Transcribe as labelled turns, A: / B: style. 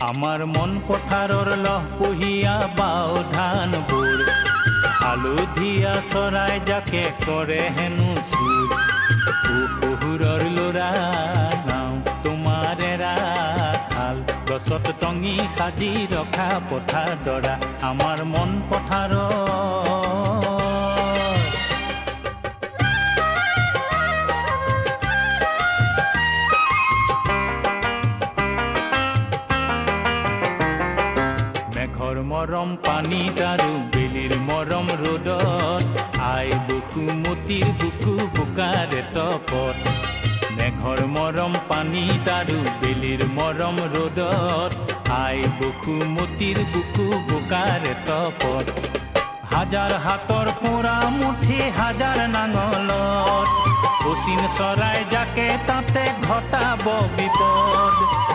A: আমাৰ মন পথাৰৰ লহপহীয়া বাও ধানবোৰ হালধীয়া চৰাই জাকে কৰে হেনো চুৰ পহুৰৰ ল'ৰা নাও তোমাৰ ৰাখাল গছত টঙি সাজি ৰখা পথাৰ দৰা আমাৰ মন পথাৰৰ মৰম পানীত আৰু বেলিৰ মৰম ৰ'দত আই বসুমতীৰ বুকু বোকাৰে তপত মেঘৰ মৰম পানীত আৰু বেলিৰ মৰম ৰ'দত আই বসুমতীৰ বুকু বোকাৰে তপত হাজাৰ হাতৰ পোৰা মুঠি হাজাৰ নাঙলত অচিন চৰাই জাকে তাতে ঘটাব বিপদ